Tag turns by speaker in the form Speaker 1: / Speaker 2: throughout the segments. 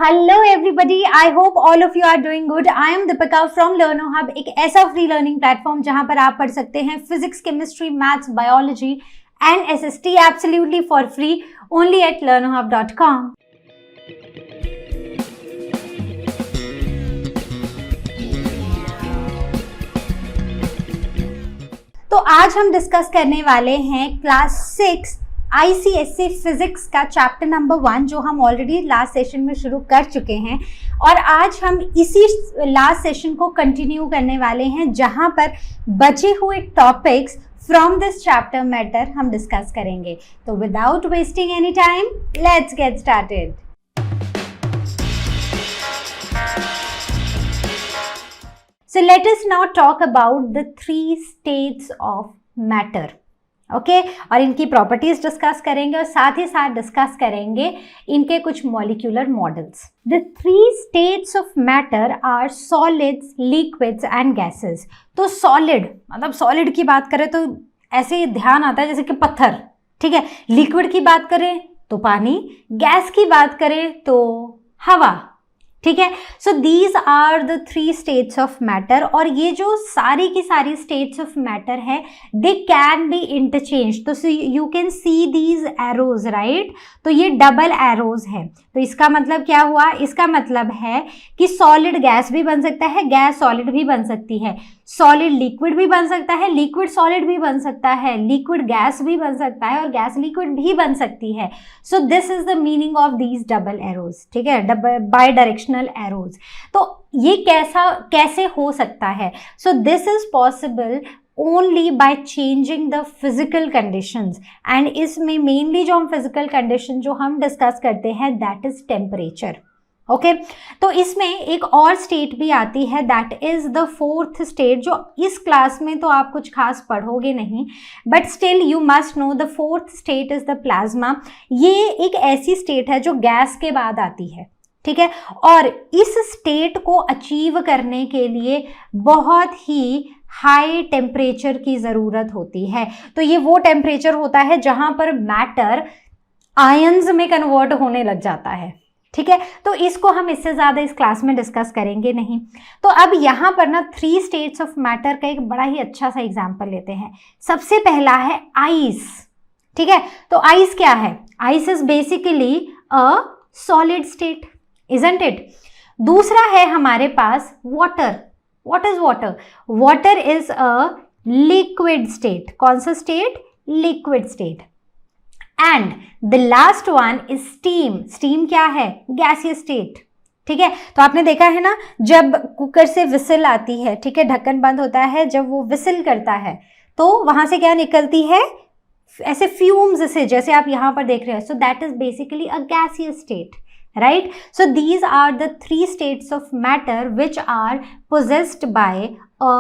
Speaker 1: Hello everybody, I hope all of you are doing good. I am Deepika from LearnoHub, एक ऐसा free learning platform जहां पर आप पढ़ सकते हैं physics, chemistry, maths, biology and SST absolutely for free only at learnohub.com। तो आज हम डिस्कस करने वाले हैं क्लास 6 ICSE फिजिक्स का चैप्टर नंबर 1, जो हम ऑलरेडी लास्ट सेशन में शुरू कर चुके हैं। और आज हम इसी लास्ट सेशन को कंटिन्यू करने वाले हैं, जहां पर बचे हुए topics from this chapter matter हम डिस्कस करेंगे। तो without wasting any time, let's get started. So let us now talk about the 3 states of matter. Okay और इनकी प्रॉपर्टीज डिस्कस करेंगे और साथ ही साथ डिस्कस करेंगे इनके कुछ molecular models. The 3 states of matter are solids, liquids and gases. तो सॉलिड मतलब सॉलिड की बात करें तो ऐसे ही ध्यान आता है जैसे कि पत्थर, ठीक है। लिक्विड की बात करें तो पानी, गैस की बात करें तो हवा, ठीक है। So these are the 3 states of matter. और ये जो सारी की सारी स्टेट्स ऑफ मैटर है, दे कैन बी इंटरचेंज। तो you can see these arrows, right. तो ये डबल एरोज है। तो इसका मतलब क्या हुआ? इसका मतलब है कि सॉलिड गैस भी बन सकता है, गैस सॉलिड भी बन सकती है, सॉलिड लिक्विड भी बन सकता है, लिक्विड सॉलिड भी बन सकता है, लिक्विड गैस भी बन सकता है और गैस लिक्विड भी बन सकती है। So this is the meaning of these double arrows, ठीक है, बाई डायरेक्शनल एरोज। तो ये कैसे हो सकता है? So this is possible only by changing the physical conditions. And इसमें मेनली जो हम फिजिकल कंडीशन जो हम डिस्कस करते हैं, दैट इज टेम्परेचर। ओके तो इसमें एक और स्टेट भी आती है, that is the 4th state, जो इस क्लास में तो आप कुछ खास पढ़ोगे नहीं, but still you must know the 4th state is the plasma. ये एक ऐसी स्टेट है जो गैस के बाद आती है, ठीक है। और इस स्टेट को अचीव करने के लिए बहुत ही हाई टेम्परेचर की ज़रूरत होती है। तो ये वो टेम्परेचर होता है जहां पर मैटर आयंस में कन्वर्ट होने लग जाता है, ठीक है। तो इसको हम इससे ज़्यादा इस क्लास में डिस्कस करेंगे नहीं। तो अब यहाँ पर ना 3 स्टेट्स ऑफ मैटर का एक बड़ा ही अच्छा सा एग्जाम्पल लेते हैं। सबसे पहला है आइस, ठीक है। तो आइस क्या है? Ice is basically a solid state, isn't it. दूसरा है हमारे पास water. What is water? Water is a liquid state. कौन सा state? Liquid state. And the last one is steam. Steam क्या है? गैसियस स्टेट, ठीक है। तो आपने देखा है ना, जब कुकर से विसिल आती है, ठीक है, ढक्कन बंद होता है, जब वो विसिल करता है तो वहां से क्या निकलती है? ऐसे फ्यूम्स से, जैसे आप यहां पर देख रहे हैं। So that is basically a gaseous state, right? So these are the 3 states of matter which are possessed by a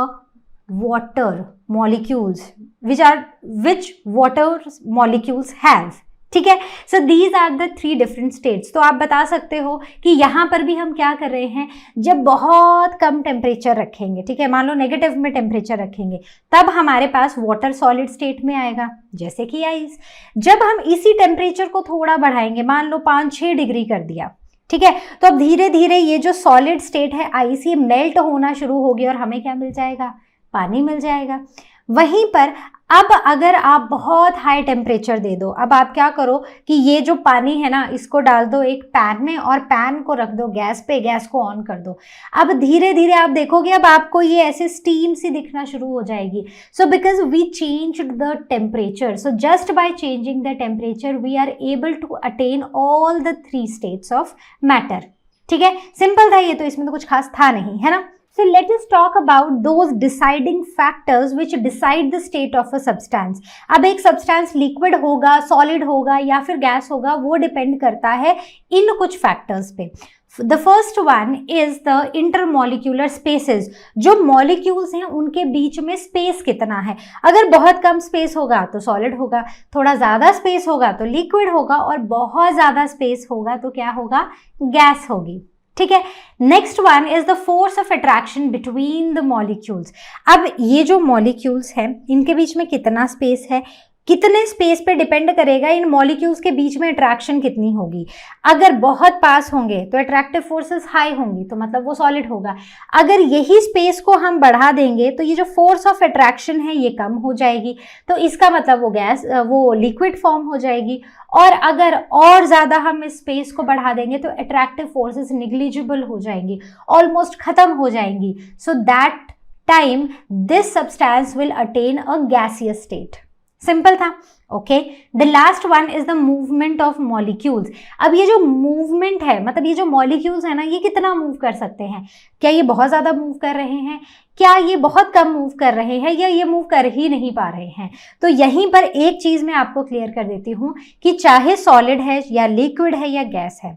Speaker 1: water molecules, which water molecules have, ठीक है। So these are the 3 different states। तो आप बता सकते हो कि यहाँ पर भी हम क्या कर रहे हैं, जब बहुत कम टेम्परेचर रखेंगे, ठीक है, मान लो नेगेटिव में टेम्परेचर रखेंगे, तब हमारे पास वाटर सॉलिड स्टेट में आएगा, जैसे कि आइस। जब हम इसी टेम्परेचर को थोड़ा बढ़ाएंगे, मान लो 5-6 डिग्री कर दिया, ठीक है, तो अब धीरे धीरे ये जो सॉलिड स्टेट है आइस, ये मेल्ट होना शुरू होगी और हमें क्या मिल जाएगा? पानी मिल जाएगा। वहीं पर अब अगर आप बहुत हाई टेम्परेचर दे दो, अब आप क्या करो कि ये जो पानी है ना, इसको डाल दो एक पैन में और पैन को रख दो गैस पे, गैस को ऑन कर दो। अब धीरे धीरे आप देखोगे, अब आपको ये ऐसे स्टीम सी दिखना शुरू हो जाएगी। So because we changed the temperature, so just by changing the temperature we are able to attain all the 3 states of matter, ठीक है। सिंपल था ये, तो इसमें तो कुछ खास था नहीं, है ना। So let us talk about those deciding factors which decide the state of a substance. अब एक substance liquid होगा, solid होगा या फिर gas होगा, वो depend करता है इन कुछ factors पे। The first one is the intermolecular spaces। जो molecules हैं उनके बीच में space कितना है। अगर बहुत कम space होगा तो solid होगा, थोड़ा ज़्यादा space होगा तो liquid होगा, और बहुत ज़्यादा space होगा तो क्या होगा? gas होगी, ठीक है। Next one is the force of attraction between the molecules. अब ये जो मॉलिक्यूल्स हैं इनके बीच में कितना स्पेस है, कितने स्पेस पे डिपेंड करेगा, इन मॉलिक्यूल्स के बीच में अट्रैक्शन कितनी होगी। अगर बहुत पास होंगे तो अट्रैक्टिव फोर्सेस हाई होंगी, तो मतलब वो सॉलिड होगा। अगर यही स्पेस को हम बढ़ा देंगे तो ये जो फोर्स ऑफ अट्रैक्शन है ये कम हो जाएगी, तो इसका मतलब वो गैस, वो लिक्विड फॉर्म हो जाएगी। और अगर और ज्यादा हम इस स्पेस को बढ़ा देंगे तो अट्रैक्टिव फोर्सेस निग्लिजिबल हो जाएंगी, ऑलमोस्ट खत्म हो जाएंगी। So that time this substance will attain a gaseous state. Simple था। Okay, the last one is the movement of molecules. अब ये जो मूवमेंट है, मतलब ये जो मॉलिक्यूल्स है ना, ये कितना मूव कर सकते हैं? क्या ये बहुत ज्यादा मूव कर रहे हैं, क्या ये बहुत कम मूव कर रहे हैं, या ये मूव कर ही नहीं पा रहे हैं? तो यहीं पर एक चीज मैं आपको क्लियर कर देती हूँ कि चाहे सॉलिड है या लिक्विड है या गैस है,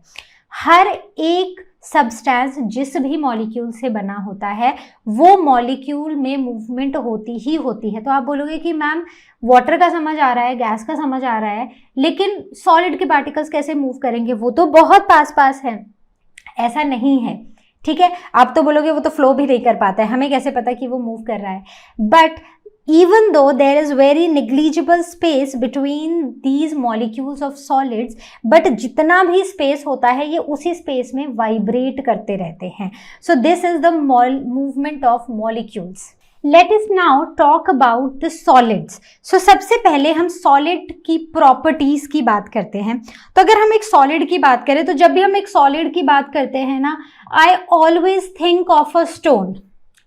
Speaker 1: हर एक सब्सटेंस जिस भी मॉलिक्यूल से बना होता है वो मॉलिक्यूल में मूवमेंट होती ही होती है। तो आप बोलोगे कि मैम वाटर का समझ आ रहा है, गैस का समझ आ रहा है, लेकिन सॉलिड के पार्टिकल्स कैसे मूव करेंगे, वो तो बहुत पास पास है। ऐसा नहीं है, ठीक है। आप तो बोलोगे वो तो फ्लो भी नहीं कर पाता है, हमें कैसे पता कि वो मूव कर रहा है। But even though there is very negligible space between these molecules of solids, but जितना भी space होता है ये उसी space में vibrate करते रहते हैं। So this is the movement of molecules. Let us now talk about the solids. So सबसे पहले हम solid की properties की बात करते हैं। तो अगर हम एक solid की बात करें, तो जब भी हम एक solid की बात करते हैं ना, I always think of a stone.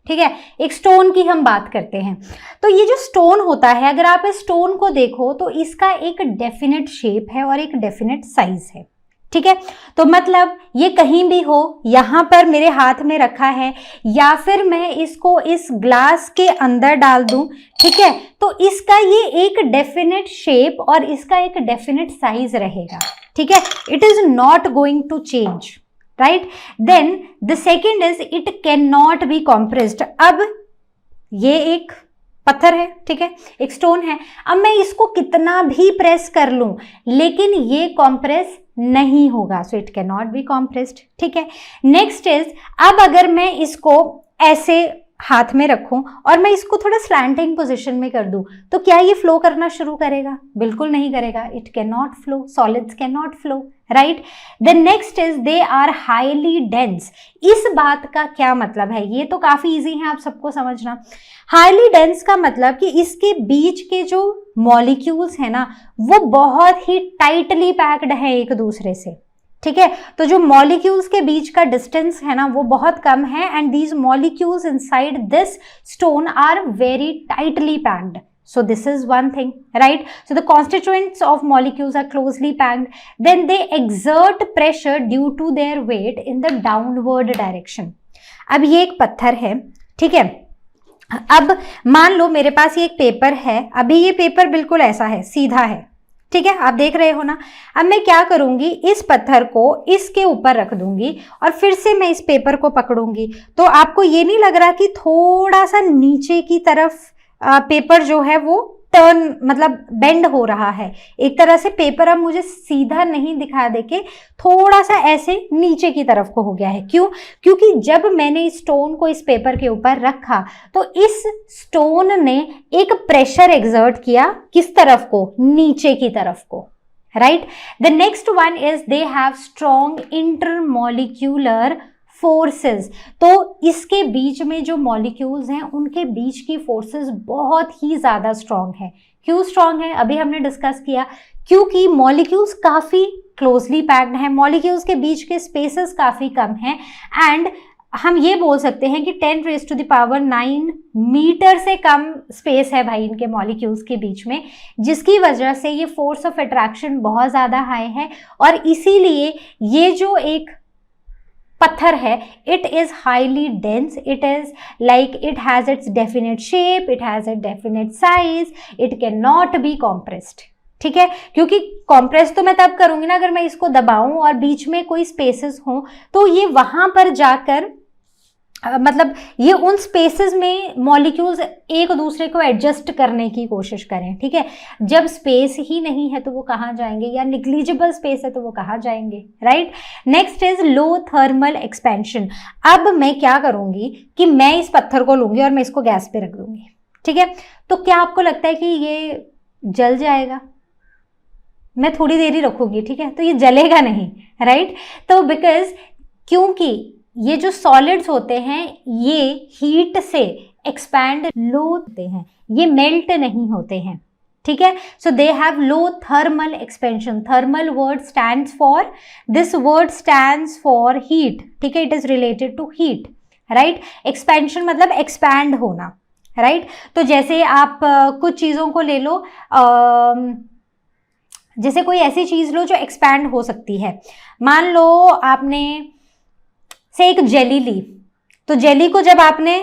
Speaker 1: ठीक है, एक स्टोन की हम बात करते हैं। तो ये जो स्टोन होता है, अगर आप इस स्टोन को देखो तो इसका एक डेफिनेट शेप है और एक डेफिनेट साइज है। ठीक है, तो मतलब ये कहीं भी हो, यहां पर मेरे हाथ में रखा है, या फिर मैं इसको इस ग्लास के अंदर डाल दूं, ठीक है, तो इसका ये एक डेफिनेट शेप और इसका एक डेफिनेट साइज रहेगा। ठीक है, it is not going to change, right. Then the second is it can not be compressed. अब ये एक पत्थर है, ठीक है, एक स्टोन है, अब मैं इसको कितना भी प्रेस कर लूं लेकिन ये कॉम्प्रेस नहीं होगा, सो it can not be compressed. ठीक है, नेक्स्ट इज, अब अगर मैं इसको ऐसे हाथ में रखूं और मैं इसको थोड़ा स्लैंटिंग पोजीशन में कर दूं, तो क्या ये फ्लो करना शुरू करेगा? बिल्कुल नहीं करेगा, it can not flow, solids can not flow, right. The next is they are highly dense. इस बात का क्या मतलब है? ये तो काफी इजी है आप सबको समझना। हाईली डेंस का मतलब कि इसके बीच के जो मॉलिक्यूल्स है ना, वो बहुत ही टाइटली पैक्ड है एक दूसरे से। ठीक है, तो जो मॉलिक्यूल्स के बीच का डिस्टेंस है ना वो बहुत कम है, and these molecules inside this stone are very tightly packed. So this is one thing, right? So the constituents of molecules are closely packed. Then they exert pressure due to their weight in the downward direction. अब ये एक पत्थर है, ठीक है। अब मान लो मेरे पास ये एक पेपर है, अभी ये पेपर बिल्कुल ऐसा है, सीधा है, ठीक है, आप देख रहे हो ना। अब मैं क्या करूंगी, इस पत्थर को इसके ऊपर रख दूंगी और फिर से मैं इस पेपर को पकड़ूंगी, तो आपको ये नहीं लग रहा कि थोड़ा सा नीचे की तरफ पेपर जो है वो टर्न मतलब बेंड हो रहा है? एक तरह से पेपर अब मुझे सीधा नहीं दिखा देके थोड़ा सा ऐसे नीचे की तरफ को हो गया है। क्यों? क्योंकि जब मैंने इस स्टोन को इस पेपर के ऊपर रखा तो इस स्टोन ने एक प्रेशर एक्सर्ट किया, किस तरफ को? नीचे की तरफ को, right. The next one is they have strong intermolecular forces. तो इसके बीच में जो मॉलिक्यूल्स हैं उनके बीच की फोर्सेस बहुत ही ज्यादा स्ट्रॉन्ग है। क्यों स्ट्रॉन्ग है? अभी हमने डिस्कस किया, क्योंकि मॉलिक्यूल्स काफी क्लोजली पैक्ड हैं, मॉलिक्यूल्स के बीच के स्पेसेस काफी कम हैं, एंड हम ये बोल सकते हैं कि 10⁹ मीटर से कम स्पेस है भाई इनके मॉलिक्यूल्स के बीच में, जिसकी वजह से ये फोर्स ऑफ अट्रैक्शन बहुत ज्यादा हाई है, और इसीलिए ये जो एक पत्थर है, it is highly dense, it is like it has its definite shape, it has it definite size, it can not be compressed. ठीक है, क्योंकि कॉम्प्रेस तो मैं तब करूंगी ना अगर मैं इसको दबाऊं और बीच में कोई स्पेसेस हो, तो ये वहां पर जाकर मतलब ये उन स्पेसेस में मॉलिक्यूल्स एक दूसरे को एडजस्ट करने की कोशिश करें। ठीक है, जब स्पेस ही नहीं है तो वो कहाँ जाएंगे, या निग्लिजिबल स्पेस है तो वो कहाँ जाएंगे, right. Next is low thermal expansion. अब मैं क्या करूंगी कि मैं इस पत्थर को लूंगी और मैं इसको गैस पे रख दूंगी, ठीक है। तो क्या आपको लगता है कि ये जल जाएगा, मैं थोड़ी देर ही रखूंगी, ठीक है, तो ये जलेगा नहीं, राइट। तो बिकॉज क्योंकि ये जो सॉलिड्स होते हैं ये हीट से एक्सपैंड लो होते हैं, ये मेल्ट नहीं होते हैं, ठीक है। So they have low thermal expansion, thermal word stands for, this word stands for heat, ठीक है, it is related to heat, right. Expansion मतलब एक्सपैंड होना, राइट। तो जैसे आप कुछ चीज़ों को ले लो, जैसे कोई ऐसी चीज़ लो जो एक्सपैंड हो सकती है, मान लो आपने से एक जेली ली, तो जेली को जब आपने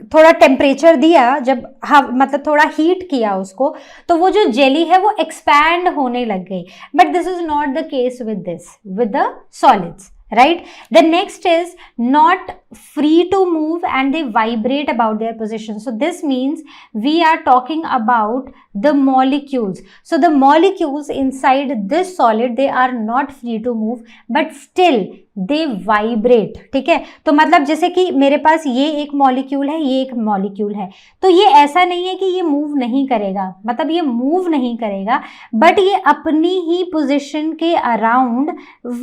Speaker 1: थोड़ा टेम्परेचर दिया, जब मतलब थोड़ा हीट किया उसको, तो वो जो जेली है वो एक्सपैंड होने लग गई, but this is not the case with this, with the solids, right? The next is not free to move and they vibrate about their position. So this means we are talking about the molecules. So the molecules inside this solid, they are not free to move but still they vibrate, ठीक है। तो मतलब जैसे कि मेरे पास ये एक molecule है, ये एक मॉलिक्यूल है, तो ये ऐसा नहीं है कि ये मूव नहीं करेगा, मतलब ये मूव नहीं करेगा, बट ये अपनी ही पोजीशन के अराउंड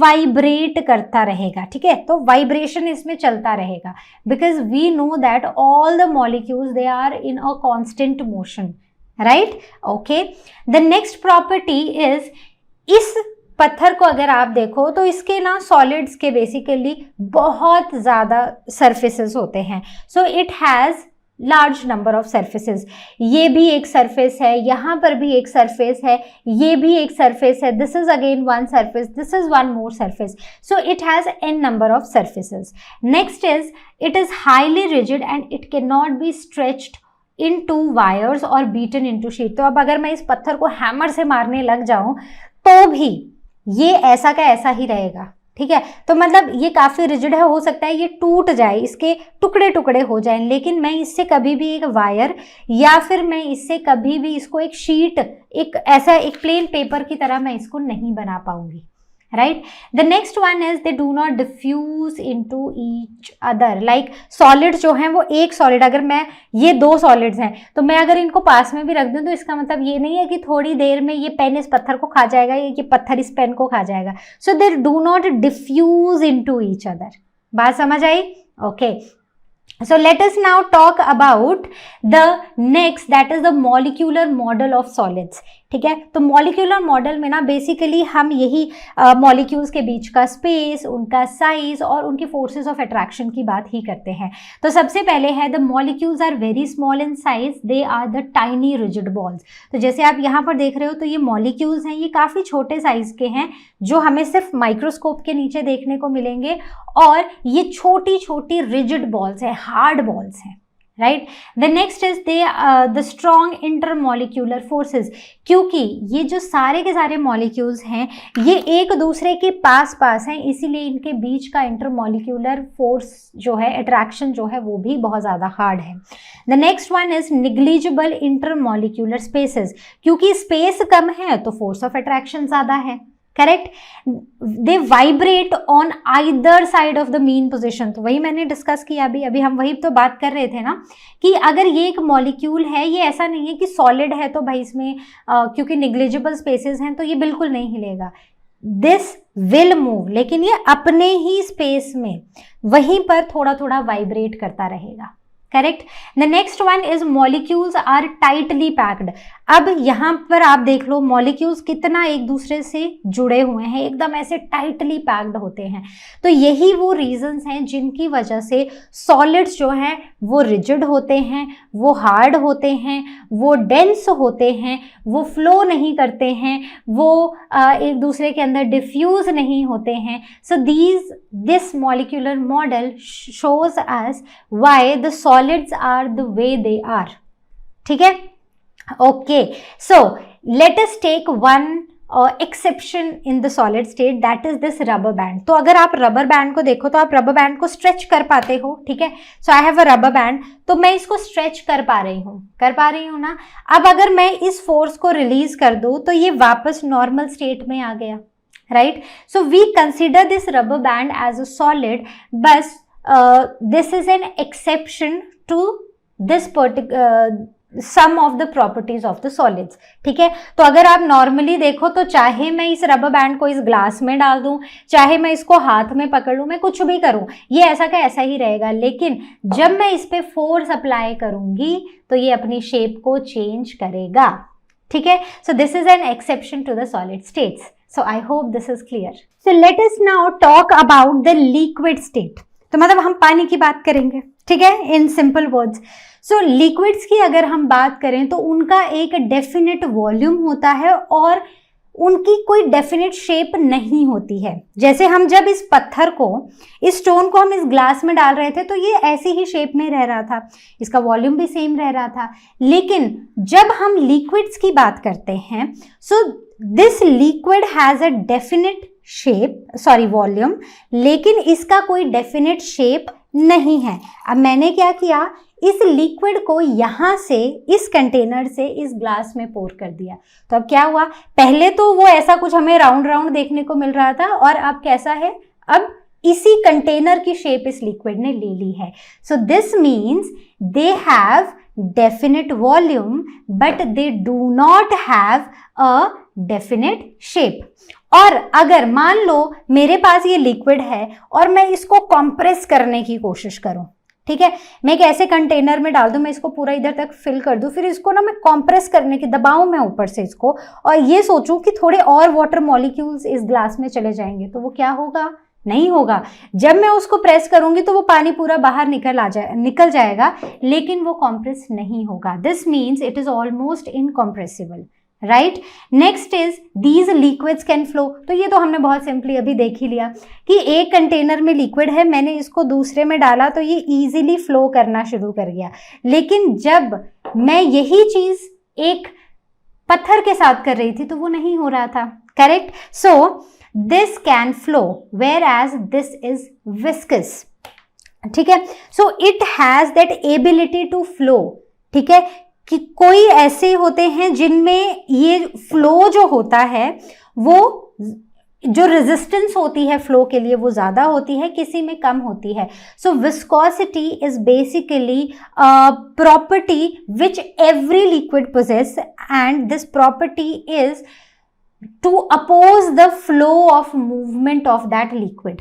Speaker 1: वाइब्रेट करता रहेगा, ठीक है। तो वाइब्रेशन इसमें चलता रहेगा, because we know that all the molecules they are in a constant motion, right. Okay, the next property is, इस पत्थर को अगर आप देखो तो इसके ना सॉलिड्स के बेसिकली बहुत ज़्यादा सरफेसेस होते हैं, so it has large number of surfaces. ये भी एक सरफेस है, यहाँ पर भी एक सरफेस है, ये भी एक सरफेस है, this is again one surface, this is one more surface, so it has n number of surfaces. Next is it is highly rigid and it can not B stretched into wires or beaten into sheet। तो अब अगर मैं इस पत्थर को hammer से मारने लग जाऊं तो भी ये ऐसा का ऐसा ही रहेगा, ठीक है। तो मतलब ये काफ़ी रिजिड है, हो सकता है ये टूट जाए, इसके टुकड़े टुकड़े हो जाएं, लेकिन मैं इससे कभी भी एक वायर या फिर मैं इससे कभी भी इसको एक शीट, एक ऐसा एक प्लेन पेपर की तरह मैं इसको नहीं बना पाऊंगी, right. The next one is they do not diffuse into each other. Like solid जो हैं वो एक सॉलिड, अगर मैं ये दो सॉलिड्स हैं तो मैं अगर इनको पास में भी रख दूं तो इसका मतलब ये नहीं है कि थोड़ी देर में ये पेन इस पत्थर को खा जाएगा या ये पत्थर इस पेन को खा जाएगा। So they do not diffuse into each other. बात समझ आई? Okay, so let us now talk about the next, that is the molecular model of solids, ठीक है। तो मॉलिक्यूलर मॉडल में ना बेसिकली हम यही मॉलिक्यूल्स के बीच का स्पेस, उनका साइज और उनकी फोर्सेस ऑफ अट्रैक्शन की बात ही करते हैं। तो सबसे पहले है the molecules are very small in size, they are the tiny rigid balls. तो जैसे आप यहाँ पर देख रहे हो तो ये मॉलिक्यूल्स हैं, ये काफ़ी छोटे साइज के हैं जो हमें सिर्फ माइक्रोस्कोप के नीचे देखने को मिलेंगे, और ये छोटी छोटी रिजिड बॉल्स हैं, हार्ड बॉल्स हैं, right. The next is they the strong intermolecular forces, क्योंकि ये जो सारे के सारे मॉलिक्यूल्स हैं ये एक दूसरे के पास पास हैं, इसीलिए इनके बीच का इंटरमॉलिक्यूलर फोर्स जो है, अट्रैक्शन जो है, वो भी बहुत ज़्यादा हार्ड है। The next one is negligible intermolecular spaces, क्योंकि स्पेस कम है तो फोर्स ऑफ अट्रैक्शन ज़्यादा है, correct. They vibrate on either side of the mean position. तो वही मैंने डिस्कस किया, अभी हम वही तो बात कर रहे थे ना, कि अगर ये एक मॉलिक्यूल है, ये ऐसा नहीं है कि सॉलिड है तो भाई इसमें क्योंकि निग्लिजिबल स्पेसेस हैं तो ये बिल्कुल नहीं हिलेगा, दिस विल मूव, लेकिन ये अपने ही स्पेस में वहीं पर थोड़ा थोड़ा वाइब्रेट करता रहेगा, correct. The next one is molecules are tightly packed. अब यहाँ पर आप देख लो मॉलिक्यूल्स कितना एक दूसरे से जुड़े हुए हैं, एकदम ऐसे टाइटली पैक्ड होते हैं। तो यही वो रीजंस हैं जिनकी वजह से सॉलिड्स जो हैं वो रिजिड होते हैं, वो हार्ड होते हैं, वो डेंस होते हैं, वो फ्लो नहीं करते हैं, वो एक दूसरे के अंदर डिफ्यूज नहीं होते हैं। So this molecular model shows us why the solids are the way they are, ठीक है। Okay, so let us take one exception in the solid state, that is this rubber band. तो अगर आप rubber band को देखो तो आप rubber band को स्ट्रेच कर पाते हो, ठीक है। So I have a rubber band, तो मैं इसको स्ट्रेच कर पा रही हूँ ना। अब अगर मैं इस फोर्स को रिलीज कर दूँ तो ये वापस नॉर्मल स्टेट में आ गया, right. So we consider this rubber band as a solid, बस this is an exception to this some of the properties of the solids. ठीक है, तो अगर आप नॉर्मली देखो तो चाहे मैं इस रबर बैंड को इस ग्लास में डाल दूं, चाहे मैं इसको हाथ में पकड़ लूं, मैं कुछ भी करूं, ये ऐसा का ऐसा ही रहेगा। लेकिन जब मैं इस पे फोर्स अप्लाई करूंगी तो ये अपनी शेप को चेंज करेगा। ठीक है, so this is an exception to the solid states. So I hope this is clear. So let us now talk about the liquid state. तो मतलब हम पानी की बात करेंगे, ठीक है, in simple words. So liquids की अगर हम बात करें तो उनका एक डेफिनेट वॉल्यूम होता है और उनकी कोई डेफिनेट शेप नहीं होती है। जैसे हम जब इस पत्थर को, इस स्टोन को हम इस ग्लास में डाल रहे थे तो ये ऐसी ही शेप में रह रहा था, इसका वॉल्यूम भी सेम रह रहा था। लेकिन जब हम लिक्विड्स की बात करते हैं, so this liquid has a definite shape, sorry volume, लेकिन इसका कोई डेफिनेट शेप नहीं है। अब मैंने क्या किया, इस लिक्विड को यहां से, इस कंटेनर से इस ग्लास में पोर कर दिया। तो अब क्या हुआ, पहले तो वो ऐसा कुछ हमें राउंड राउंड देखने को मिल रहा था और अब कैसा है, अब इसी कंटेनर की शेप इस लिक्विड ने ले ली है। So this means they have definite volume but they do not have a definite shape. और अगर मान लो मेरे पास ये लिक्विड है और मैं इसको कंप्रेस करने की कोशिश करूं, ठीक है, मैं एक ऐसे कंटेनर में डाल दूं, मैं इसको पूरा इधर तक फिल कर दूं, फिर इसको ना मैं कंप्रेस करने की, दबाऊं मैं ऊपर से इसको, और ये सोचूं कि थोड़े और वाटर मॉलिक्यूल्स इस ग्लास में चले जाएंगे, तो वो क्या होगा, नहीं होगा। जब मैं उसको प्रेस करूंगी तो वो पानी पूरा बाहर निकल जाएगा, लेकिन वो कंप्रेस नहीं होगा। This means it is almost incompressible, right. Next is these liquids can flow. तो ये तो हमने बहुत सिंपली अभी देख ही लिया कि एक कंटेनर में लिक्विड है, मैंने इसको दूसरे में डाला तो ये इजीली फ्लो करना शुरू कर गया। लेकिन जब मैं यही चीज एक पत्थर के साथ कर रही थी तो वो नहीं हो रहा था, correct. So this can flow whereas this is viscous, ठीक है। So it has that ability to flow, ठीक है, कि कोई ऐसे होते हैं जिनमें ये फ्लो जो होता है, वो जो रेजिस्टेंस होती है फ्लो के लिए वो ज्यादा होती है, किसी में कम होती है। So viscosity is basically property which every liquid possess and this property is to oppose the flow of movement of that liquid,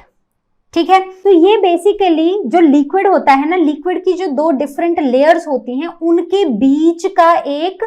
Speaker 1: ठीक है। तो ये बेसिकली जो लिक्विड होता है ना, लिक्विड की जो दो डिफरेंट लेयर्स होती हैं उनके बीच का एक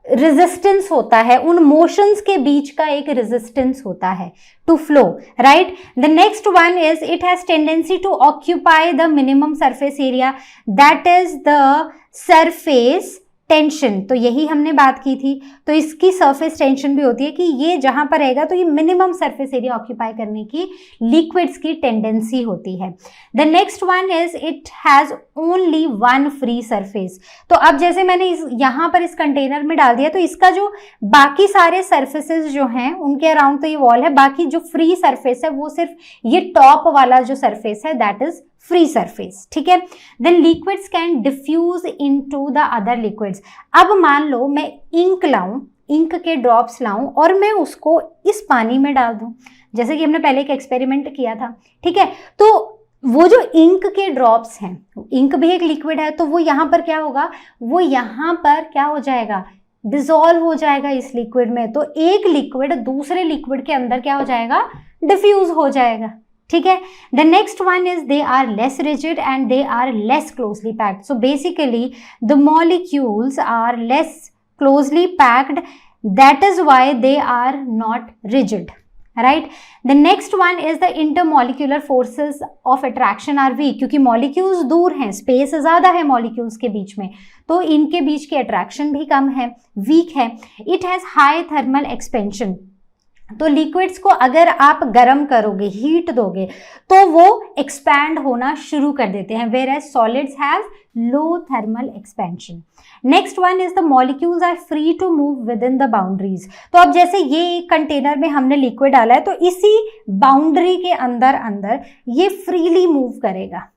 Speaker 1: रेजिस्टेंस होता है, उन मोशंस के बीच का एक रेजिस्टेंस होता है to flow, right. The next one is it has tendency to occupy the minimum surface area, that is the surface tension. तो यही हमने बात की थी। तो इसकी सरफेस टेंशन भी होती है कि ये जहां पर रहेगा तो ये मिनिमम सरफेस एरिया ऑक्यूपाई करने की लिक्विड्स की टेंडेंसी होती है। The next one is it has only one free surface. तो अब जैसे मैंने यहां पर इस कंटेनर में डाल दिया तो इसका जो बाकी सारे सरफेसेस जो हैं उनके अराउंड तो ये वॉल है, बाकी जो फ्री सरफेस है वो सिर्फ ये टॉप वाला जो सरफेस है दैट इज फ्री सरफेस, ठीक है। Then liquids can diffuse into the other liquids. अब मान लो मैं इंक लाऊं, इंक के ड्रॉप्स लाऊं और मैं उसको इस पानी में डाल दूं, जैसे कि हमने पहले एक एक्सपेरिमेंट किया था, ठीक है। तो वो जो इंक के ड्रॉप्स हैं, इंक भी एक लिक्विड है, तो वो यहाँ पर क्या होगा, वो यहाँ पर क्या हो जाएगा, डिसॉल्व हो जाएगा इस लिक्विड में। तो एक लिक्विड दूसरे लिक्विड के अंदर क्या हो जाएगा, डिफ्यूज हो जाएगा, ठीक है। The next one is they are less rigid and they are less closely packed. So basically the molecules are less closely packed, that is why they are not rigid, right. The next one is the intermolecular forces of attraction are weak, क्योंकि molecules दूर हैं, space ज्यादा है molecules के बीच में, तो इनके बीच की अट्रैक्शन भी कम है, वीक है। It has high thermal expansion. तो लिक्विड्स को अगर आप गर्म करोगे, हीट दोगे, तो वो एक्सपैंड होना शुरू कर देते हैं, whereas solids have low thermal expansion. Next one is the molecules are free to move within the boundaries. तो अब जैसे ये एक कंटेनर में हमने लिक्विड डाला है तो इसी बाउंड्री के अंदर अंदर ये फ्रीली मूव करेगा,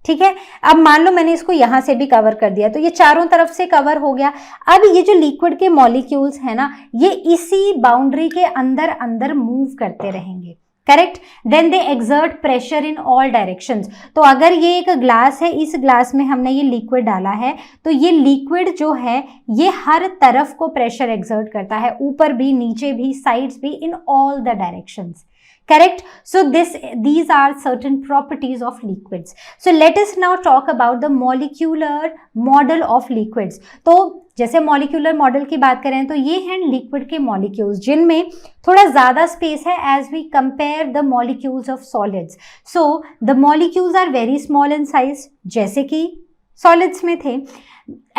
Speaker 1: ठीक है। अब मान लो मैंने इसको यहां से भी कवर कर दिया तो ये चारों तरफ से कवर हो गया। अब ये जो लिक्विड के मॉलिक्यूल्स है ना, ये इसी बाउंड्री के अंदर अंदर मूव करते रहेंगे, correct. Then they exert pressure in all directions. तो अगर ये एक ग्लास है, इस ग्लास में हमने ये लिक्विड डाला है, तो ये लिक्विड जो है ये हर तरफ को प्रेशर एक्सर्ट करता है, ऊपर भी, नीचे भी, साइड्स भी, इन all the directions, correct? So these are certain properties of liquids. So let us now talk about the molecular model of liquids. तो जैसे molecular model की बात करें तो ये हैं liquid के molecules जिनमें थोड़ा ज़्यादा space है as we compare the molecules of solids. So the molecules are very small in size जैसे कि solids में थे,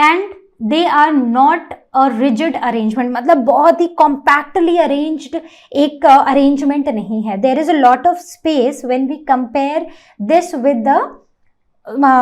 Speaker 1: and they are not a rigid arrangement, मतलब बहुत ही compactly arranged एक arrangement नहीं है. There is a lot of space when we compare this with the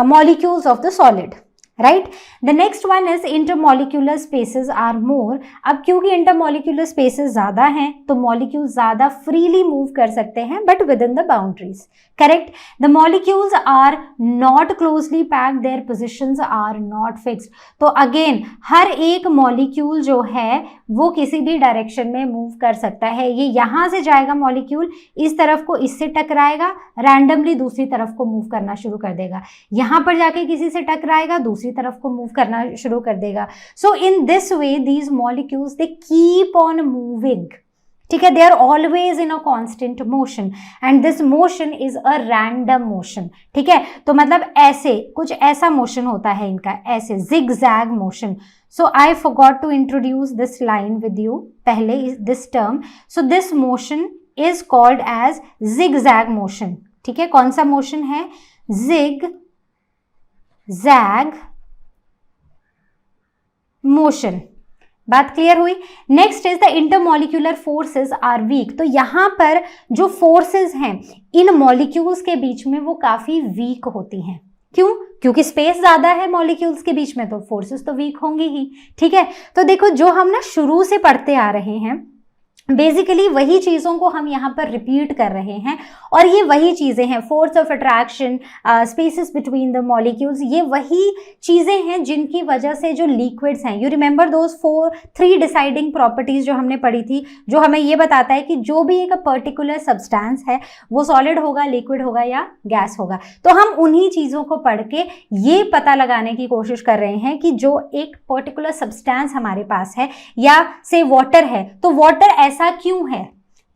Speaker 1: molecules of the solid. Right. The next one is intermolecular spaces are more. अब क्योंकि intermolecular spaces ज़्यादा हैं तो मॉलिक्यूल ज़्यादा freely move कर सकते हैं but within the boundaries. Correct. The molecules are not closely packed, their positions are not fixed. तो अगेन हर एक मॉलिक्यूल जो है वो किसी भी डायरेक्शन में मूव कर सकता है. ये यहाँ से जाएगा मॉलिक्यूल, इस तरफ को इससे टकराएगा, रैंडमली दूसरी तरफ को मूव करना शुरू कर देगा. यहाँ पर जाके किसी से टकराएगा, दूसरी तरफ को मूव करना शुरू कर देगा. So in this way these molecules they keep on moving. ठीक है. They are always in a constant motion and this motion is a random motion. ठीक है. तो मतलब ऐसे कुछ ऐसा मोशन होता है इनका, ऐसे zigzag motion. So I forgot to introduce this line with you पहले, this term. So this motion is called as zigzag motion. ठीक है. कौन सा मोशन है? zigzag motion. बात क्लियर हुई. Next is the intermolecular forces are weak. तो यहां पर जो फोर्सेस हैं इन मॉलिक्यूल्स के बीच में वो काफी वीक होती हैं. क्यों? क्योंकि स्पेस ज्यादा है मॉलिक्यूल्स के बीच में, तो फोर्सेस तो वीक होंगी ही. ठीक है. तो देखो जो हम ना शुरू से पढ़ते आ रहे हैं बेसिकली वही चीज़ों को हम यहाँ पर रिपीट कर रहे हैं और ये वही चीज़ें हैं. Force of attraction, spaces between the molecules, ये वही चीज़ें हैं जिनकी वजह से जो लिक्विड्स हैं, you remember those 3 deciding properties जो हमने पढ़ी थी, जो हमें ये बताता है कि जो भी एक पर्टिकुलर सब्सटेंस है वो सॉलिड होगा, लिक्विड होगा या गैस होगा. तो हम उन्हीं चीज़ों को पढ़ के ये पता लगाने की कोशिश कर रहे हैं कि जो एक पर्टिकुलर सब्सटेंस हमारे पास है या से वाटर है, तो वाटर ऐसा क्यों है.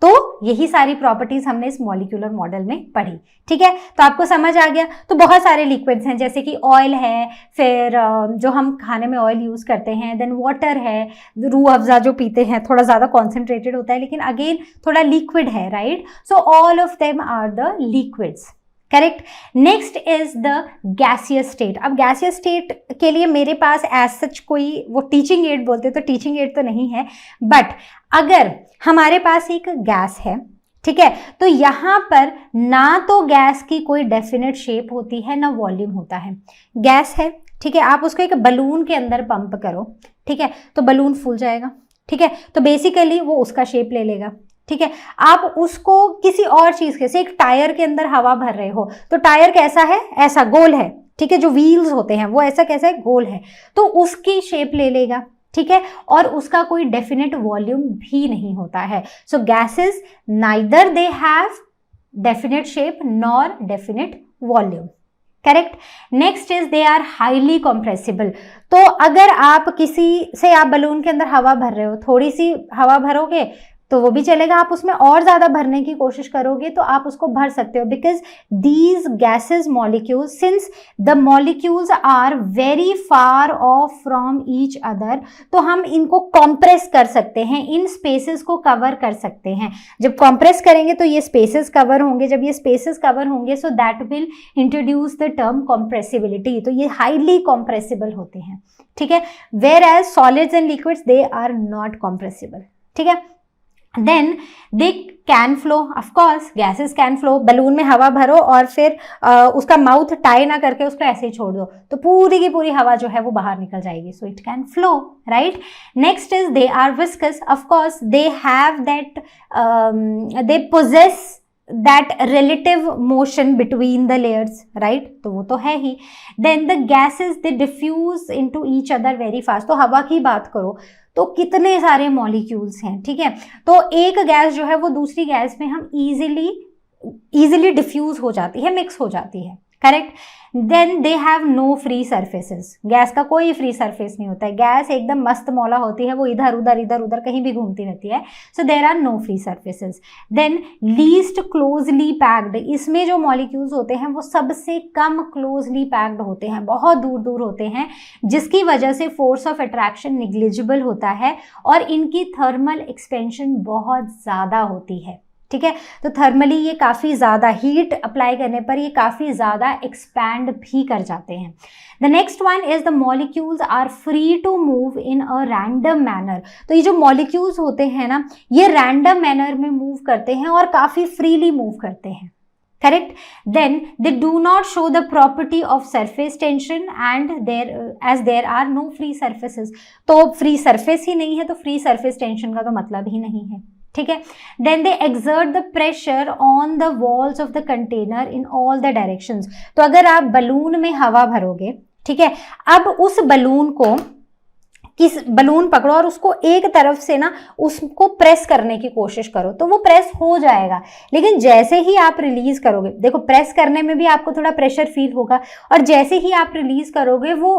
Speaker 1: तो यही सारी प्रॉपर्टीज हमने इस मॉलिक्यूलर मॉडल में पढ़ी. ठीक है. तो आपको समझ आ गया. तो बहुत सारे लिक्विड्स हैं जैसे कि ऑयल है, फिर जो हम खाने में ऑयल यूज करते हैं, देन वाटर है, रूह अफ़ज़ा जो पीते हैं थोड़ा ज़्यादा कॉन्सेंट्रेटेड होता है लेकिन अगेन थोड़ा लिक्विड है. Right. So all of them are the liquids. Correct. Next is the gaseous state. अब गैसियस स्टेट के लिए मेरे पास एज सच कोई वो टीचिंग एड बोलते तो टीचिंग एड तो नहीं है, बट अगर हमारे पास एक गैस है, ठीक है, तो यहाँ पर ना तो गैस की कोई डेफिनेट शेप होती है ना वॉल्यूम होता है. गैस है, ठीक है, आप उसको एक बलून के अंदर पंप करो, ठीक है, तो बलून फूल जाएगा. ठीक है. तो बेसिकली वो उसका शेप ले लेगा. ठीक है. आप उसको किसी और चीज के से एक टायर के अंदर हवा भर रहे हो तो टायर कैसा है? ऐसा गोल है. ठीक है. जो व्हील्स होते हैं वो ऐसा कैसा है? गोल है. तो उसकी शेप ले लेगा. ठीक है. और उसका कोई डेफिनेट वॉल्यूम भी नहीं होता है. So gases neither they have definite shape nor definite volume. Correct. Next is they are highly compressible. तो अगर आप किसी से आप बलून के अंदर हवा भर रहे हो, थोड़ी सी हवा भरोगे तो वो भी चलेगा, आप उसमें और ज़्यादा भरने की कोशिश करोगे तो आप उसको भर सकते हो. Because these gases molecules, since the molecules are very far off from each other, तो हम इनको कॉम्प्रेस कर सकते हैं, इन स्पेसेस को कवर कर सकते हैं. जब कॉम्प्रेस करेंगे तो ये स्पेसेस कवर होंगे. जब ये स्पेसेस कवर होंगे so that will introduce the term compressibility. तो ये हाईली कॉम्प्रेसिबल होते हैं. ठीक है. Whereas solids and liquids they are not compressible. ठीक है. Then they can flow. Of course gases can flow. Balloon में हवा भरो और फिर उसका माउथ टाई ना करके उसको ऐसे ही छोड़ दो तो पूरी की पूरी हवा जो है वो बाहर निकल जाएगी. So it can flow. Right. Next is they are viscous. Of course they have that, they possess that relative motion between the layers. right. तो वो तो है ही. then the gases they diffuse into each other very fast. तो हवा की बात करो तो कितने सारे मॉलिक्यूल्स हैं, ठीक है। तो एक गैस जो है वो दूसरी गैस में हम इजीली डिफ्यूज हो जाती है, मिक्स हो जाती है, correct. Then they have no free surfaces, gas का कोई फ्री सरफेस नहीं होता है, गैस एकदम मस्त मौला होती है, वो इधर उधर कहीं भी घूमती रहती है, so there are no free surfaces. Then least closely packed, इसमें जो मॉलिक्यूल्स होते हैं वो सबसे कम क्लोजली पैक्ड होते हैं, बहुत दूर दूर होते हैं, जिसकी वजह से फोर्स ऑफ अट्रैक्शन निग्लिजिबल होता है और इनकी थर्मल एक्सपेंशन बहुत ज़्यादा होती है, ठीक है। तो थर्मली ये काफ़ी ज़्यादा हीट अप्लाई करने पर ये काफ़ी ज़्यादा एक्सपैंड भी कर जाते हैं। The next one is the molecules are free to move in a random manner. तो ये जो मॉलिक्यूल्स होते हैं ना, ये रैंडम मैनर में मूव करते हैं और काफ़ी फ्रीली मूव करते हैं, correct. Then they do not show the property of surface tension and there are no free surfaces. तो फ्री सरफेस ही नहीं है तो फ्री सरफेस टेंशन का तो मतलब ही नहीं है, ठीक है। Then they exert the pressure on the walls of the container in all the directions. तो अगर आप बलून में हवा भरोगे, ठीक है, अब उस बलून को बलून पकड़ो और उसको एक तरफ से ना उसको प्रेस करने की कोशिश करो तो वो प्रेस हो जाएगा, लेकिन जैसे ही आप रिलीज करोगे, देखो प्रेस करने में भी आपको थोड़ा प्रेशर फील होगा, और जैसे ही आप रिलीज करोगे वो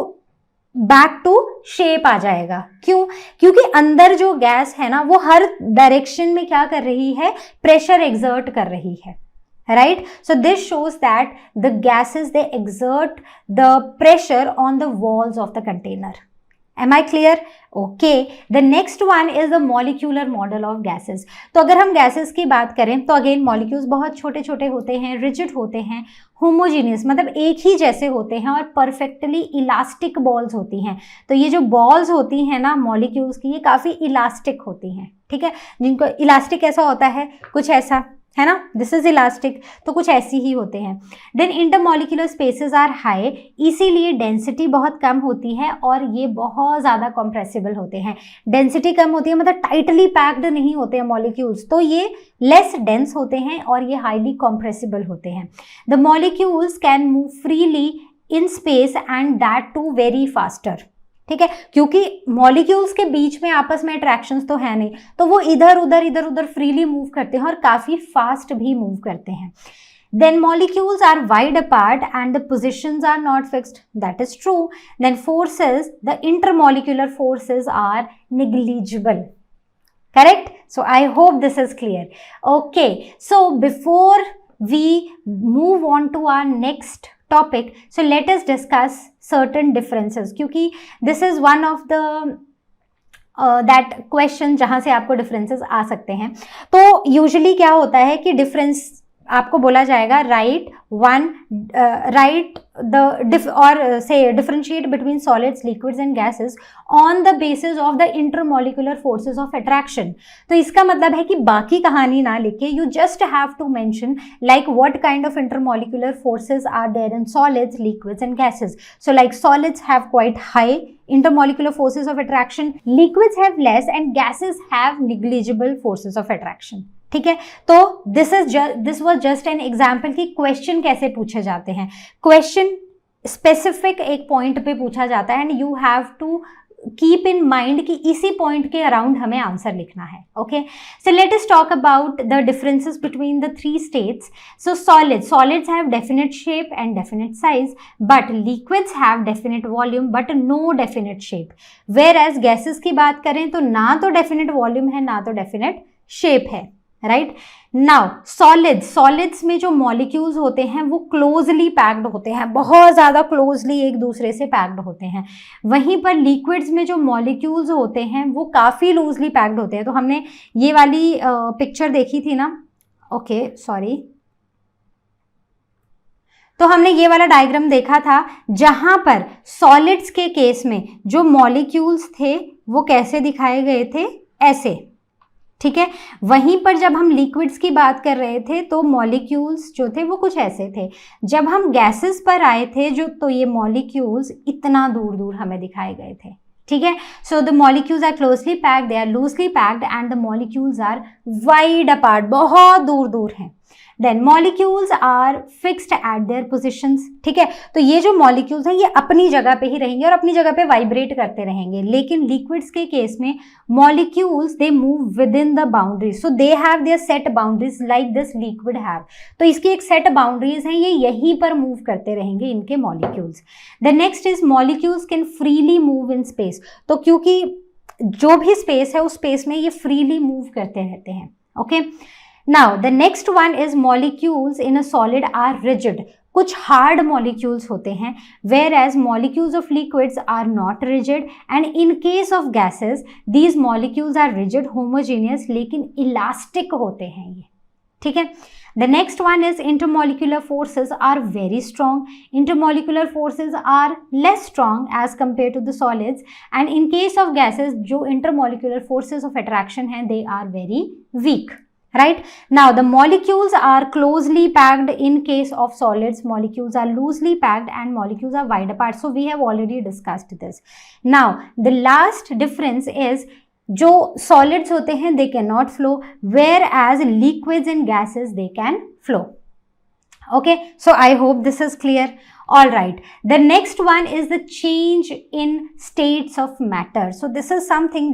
Speaker 1: बैक टू शेप आ जाएगा। क्यों? क्योंकि अंदर जो गैस है ना वो हर डायरेक्शन में क्या कर रही है, प्रेशर एक्सर्ट कर रही है, right. So this shows that the gases they exert the pressure on the walls of the container. Am I clear? Okay. The next one is the molecular model of gases. तो अगर हम gases की बात करें तो again molecules बहुत छोटे छोटे होते हैं, रिजिड होते हैं, होमोजीनियस मतलब एक ही जैसे होते हैं और परफेक्टली इलास्टिक बॉल्स होती हैं। तो ये जो बॉल्स होती हैं ना मॉलिक्यूल्स की, ये काफ़ी इलास्टिक होती हैं, ठीक है। जिनको इलास्टिक ऐसा होता है कुछ ऐसा है ना, दिस इज इलास्टिक, तो कुछ ऐसी ही होते हैं। Then intermolecular spaces are high, इसीलिए डेंसिटी बहुत कम होती है और ये बहुत ज़्यादा कंप्रेसिबल होते हैं। डेंसिटी कम होती है मतलब टाइटली पैक्ड नहीं होते हैं मॉलिक्यूल्स, तो ये लेस डेंस होते हैं और ये हाईली कंप्रेसिबल होते हैं। The molecules can move freely in space and that too very faster, ठीक है, क्योंकि मॉलिक्यूल्स के बीच में आपस में अट्रैक्शंस तो है नहीं, तो वो इधर उधर फ्रीली मूव करते हैं और काफ़ी फास्ट भी मूव करते हैं। Then molecules are wide apart and the positions are not fixed. That is true. Then forces, the intermolecular forces are negligible. Correct? So I hope this is clear. Okay. So before we move on to our next topic, so let us discuss certain differences, क्योंकि this is one of the that question जहाँ से आपको differences आ सकते हैं। तो usually क्या होता है कि difference आपको बोला जाएगा write differentiate between solids, liquids and gases on the basis of the intermolecular forces of attraction। तो इसका मतलब है कि बाकी कहानी ना लिखे, you just have to mention like what kind of intermolecular forces are there in solids, liquids and gases। So like solids have quite high intermolecular forces of attraction, liquids have less and gases have negligible forces of attraction। ठीक है, तो this was just an example कि question कैसे पूछे जाते हैं। Question specific एक point पे पूछा जाता है and you have to keep in mind कि इसी पॉइंट के अराउंड हमें आंसर लिखना है। Okay, so let us talk about the differences between the three states. So solids have definite shape and definite size, but liquids have definite volume but no definite shape. Whereas gases की बात करें तो ना तो definite volume है ना तो definite shape है, राइट। नाउ सॉलिड्स में जो मॉलिक्यूल्स होते हैं वो क्लोजली पैक्ड होते हैं, बहुत ज़्यादा क्लोजली एक दूसरे से पैक्ड होते हैं। वहीं पर लिक्विड्स में जो मॉलिक्यूल्स होते हैं वो काफ़ी लूजली पैक्ड होते हैं। तो हमने ये वाली पिक्चर देखी थी ना, ओके सॉरी, तो हमने ये वाला डायग्राम देखा था जहां पर सॉलिड्स के केस में जो मॉलिक्यूल्स थे वो कैसे दिखाए गए थे, ऐसे, ठीक है। वहीं पर जब हम लिक्विड्स की बात कर रहे थे तो मॉलिक्यूल्स जो थे वो कुछ ऐसे थे। जब हम गैसेस पर आए थे तो ये मॉलिक्यूल्स इतना दूर दूर हमें दिखाए गए थे, ठीक है। So the molecules are closely packed, they are loosely packed and the molecules are wide apart, बहुत दूर दूर हैं। Then molecules are fixed at their positions, ठीक है, तो ये जो मॉलिक्यूल्स हैं ये अपनी जगह पे ही रहेंगे और अपनी जगह पे वाइब्रेट करते रहेंगे, लेकिन लिक्विड्स के केस में molecules they move within the boundaries, so they have their set boundaries like this liquid have, तो इसकी एक सेट बाउंड्रीज हैं, ये यहीं पर मूव करते रहेंगे इनके molecules. The next is molecules can freely move in space, तो क्योंकि जो भी स्पेस है उस स्पेस में ये फ्रीली मूव करते रहते हैं, okay. Now the next one is molecules in a solid are rigid, कुछ हार्ड मॉलिक्यूल्स होते हैं, whereas molecules of liquids are not rigid, and in case of gases these molecules are rigid homogeneous, लेकिन elastic होते हैं ये, ठीक है। The next one is intermolecular forces are very strong. Intermolecular forces are less strong as compared to the solids, and in case of gases, जो intermolecular forces of attraction हैं, they are very weak. Right? Now, the molecules are closely packed. In case of solids, molecules are loosely packed and molecules are wide apart. So, we have already discussed this. Now, the last difference is जो solids होते हैं they can not flow, whereas liquids and gases they can flow, okay. So I hope this is clear. All right, the next one is the change in states of matter, so this is something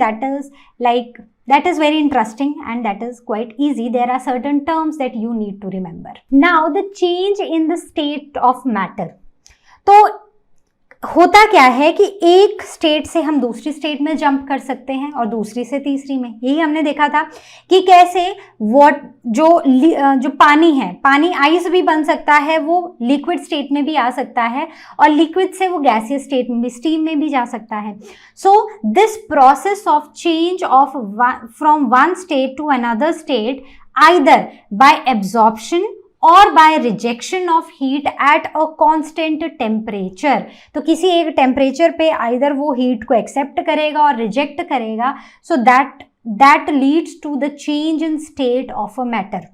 Speaker 1: that is very interesting and that is quite easy. There are certain terms that you need to remember. Now the change in the state of matter, तो होता क्या है कि एक state से हम दूसरी state में जंप कर सकते हैं और दूसरी से तीसरी में, यही हमने देखा था कि कैसे जो पानी है, पानी आइस भी बन सकता है, वो लिक्विड स्टेट में भी आ सकता है और लिक्विड से वो गैसियस स्टेट में भी, स्टीम में भी जा सकता है। So this process of change of from one state to another state either by absorption और by rejection of heat at a constant temperature, तो किसी एक टेम्परेचर पे आइदर वो हीट को एक्सेप्ट करेगा और रिजेक्ट करेगा, so that leads to the change in state of a matter.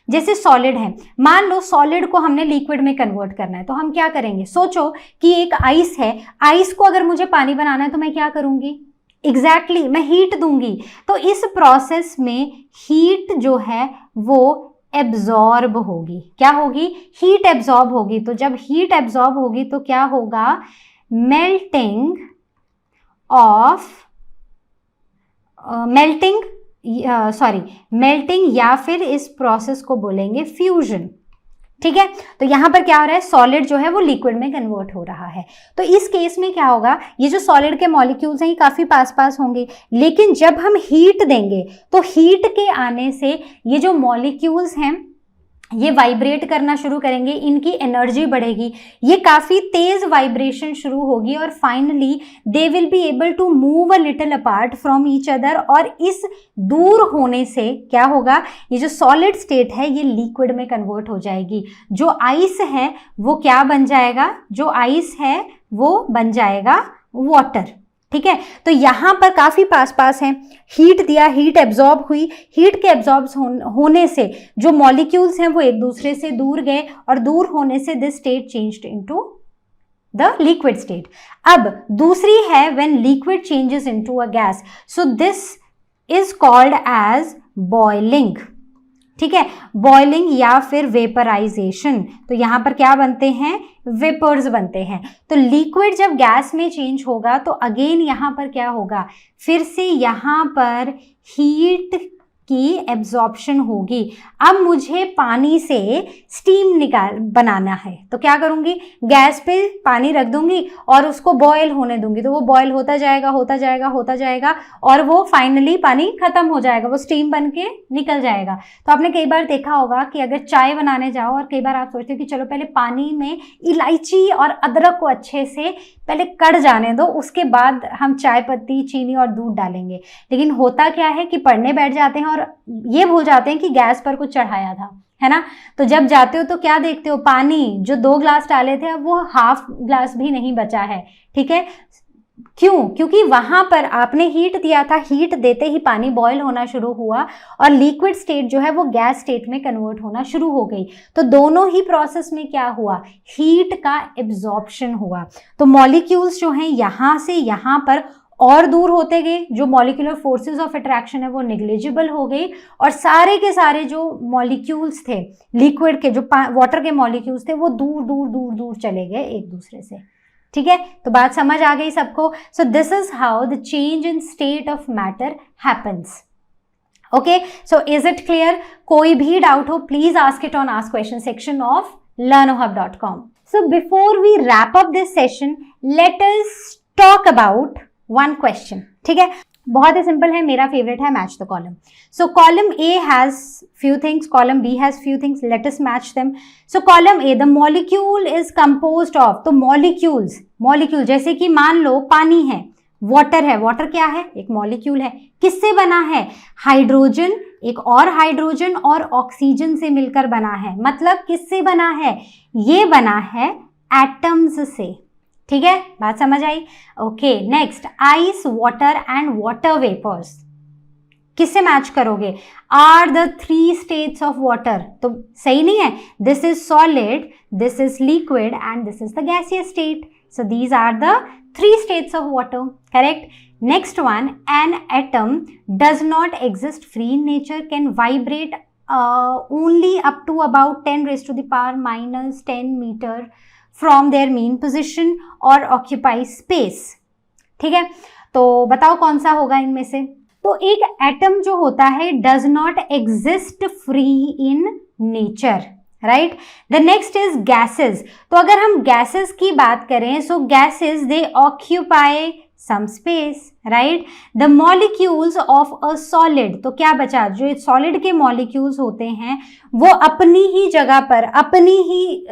Speaker 1: जैसे सॉलिड है, मान लो सॉलिड को हमने लिक्विड में कन्वर्ट करना है, तो हम क्या करेंगे, सोचो कि एक आइस है, आइस को अगर मुझे पानी बनाना है तो मैं क्या करूंगी, एग्जैक्टली मैं हीट दूंगी, तो इस प्रोसेस में हीट जो है वो एब्जॉर्ब होगी, क्या होगी, हीट एब्जॉर्ब होगी, तो जब हीट एब्जॉर्ब होगी तो क्या होगा, मेल्टिंग या फिर इस प्रोसेस को बोलेंगे फ्यूजन, ठीक है। तो यहां पर क्या हो रहा है, सॉलिड जो है वो लिक्विड में कन्वर्ट हो रहा है, तो इस केस में क्या होगा, ये जो सॉलिड के मॉलिक्यूल्स हैं ये काफी पास पास होंगे, लेकिन जब हम हीट देंगे तो हीट के आने से ये जो मॉलिक्यूल्स हैं ये वाइब्रेट करना शुरू करेंगे, इनकी एनर्जी बढ़ेगी, ये काफ़ी तेज़ वाइब्रेशन शुरू होगी और finally they will be able to move a little apart from each other, और इस दूर होने से क्या होगा, ये जो सॉलिड स्टेट है ये लिक्विड में कन्वर्ट हो जाएगी, जो आइस है वो क्या बन जाएगा, जो आइस है वो बन जाएगा वाटर, ठीक है। तो यहाँ पर काफ़ी पास पास हैं, हीट दिया, हीट एब्जॉर्ब हुई, हीट के एब्जॉर्ब होने से जो मॉलिक्यूल्स हैं वो एक दूसरे से दूर गए और दूर होने से this state changed into the liquid state. अब दूसरी है when liquid changes into a gas, so this is called as boiling, ठीक है, बॉइलिंग या फिर वेपराइजेशन। तो यहाँ पर क्या बनते हैं, वेपर्स बनते हैं। तो लिक्विड जब गैस में चेंज होगा तो अगेन यहाँ पर क्या होगा, फिर से यहाँ पर हीट की एब्जॉर्प्शन होगी। अब मुझे पानी से स्टीम बनाना है, तो क्या करूँगी, गैस पे पानी रख दूंगी और उसको बॉयल होने दूंगी, तो वो बॉयल होता जाएगा होता जाएगा होता जाएगा और वो फाइनली पानी खत्म हो जाएगा, वो स्टीम बन के निकल जाएगा। तो आपने कई बार देखा होगा कि अगर चाय बनाने जाओ और कई बार आप सोचते हो कि चलो पहले पानी में इलायची और अदरक को अच्छे से पहले कड़ जाने दो, उसके बाद हम चाय पत्ती, चीनी और दूध डालेंगे, लेकिन होता क्या है कि पढ़ने बैठ जाते हैं और ये भूल जाते हैं कि गैस पर कुछ चढ़ाया था, है ना। तो जब जाते हो तो क्या देखते हो, पानी जो 2 ग्लास डाले थे अब वो हाफ ग्लास भी नहीं बचा है, ठीक है। क्यों, क्योंकि वहां पर आपने हीट दिया था, हीट देते ही पानी बॉयल होना शुरू हुआ और लिक्विड स्टेट जो है वो गैस स्टेट में कन्वर्ट होना शुरू हो गई। तो दोनों ही प्रोसेस में क्या हुआ, हीट का एब्जॉर्प्शन हुआ। तो मॉलिक्यूल्स जो हैं यहाँ से यहाँ पर और दूर होते गए, जो मॉलिक्यूलर फोर्सेस ऑफ अट्रैक्शन है वो निग्लिजिबल हो गई, और सारे के सारे जो मॉलिक्यूल्स थे लिक्विड के, जो वाटर के मॉलिक्यूल्स थे, वो दूर दूर दूर दूर चले गए एक दूसरे से। ठीक है, तो बात समझ आ गई सबको। सो this is how the change in state of matter happens. Okay, so is it clear? कोई भी डाउट हो please ask it on ask question section of learnohub.com. So before we wrap up this session, let us talk about one question. ठीक है, बहुत ही simple है, मेरा favourite है match the column. So column A has few things, column B has few things, let us match them. So column A, the molecule is composed of, तो molecule जैसे कि मान लो पानी है, वाटर है, वाटर क्या है? एक मॉलिक्यूल है, किससे बना है? हाइड्रोजन, एक और हाइड्रोजन और ऑक्सीजन से मिलकर बना है। मतलब किससे बना है? ये बना है एटम्स से। ठीक है, बात समझ आई? Okay, next, ice, water and water vapours, किससे मैच करोगे? Are the 3 states of water, तो सही नहीं है, this is solid, this is liquid and this is the gaseous state. So these are the 3 states of water, correct? Next one, an atom does not exist free in nature, can vibrate only up to about 10 raised to the power minus 10 meter from their mean position or occupy space. ठीक है, तो बताओ कौन सा होगा इनमें से? तो एक एटम जो होता है does not exist free in nature, right. The next is gases. तो अगर हम गैसेस की बात करें, so gases they occupy some space, right. The molecules of a solid, तो क्या बचा? जो सॉलिड के मॉलिक्यूल्स होते हैं वो अपनी ही जगह पर, अपनी ही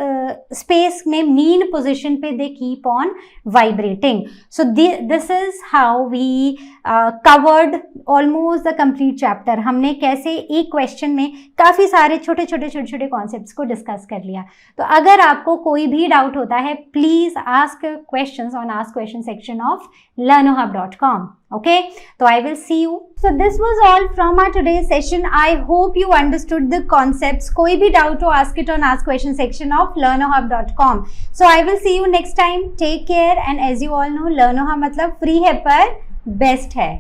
Speaker 1: स्पेस में मीन पोजिशन पे they keep on vibrating. So this is how we covered almost the complete chapter. हमने कैसे एक क्वेश्चन में काफ़ी सारे छोटे छोटे कॉन्सेप्ट्स को डिस्कस कर लिया. तो अगर आपको कोई भी डाउट होता है please ask questions on ask question section of learnohub.com. Okay, so I will see you. So this was all from our today's session. I hope you understood the concepts. कोई भी doubt हो ask it on ask question section of learnohub.com. So I will see you next time. Take care, and as you all know, learnohub मतलब free है पर best है.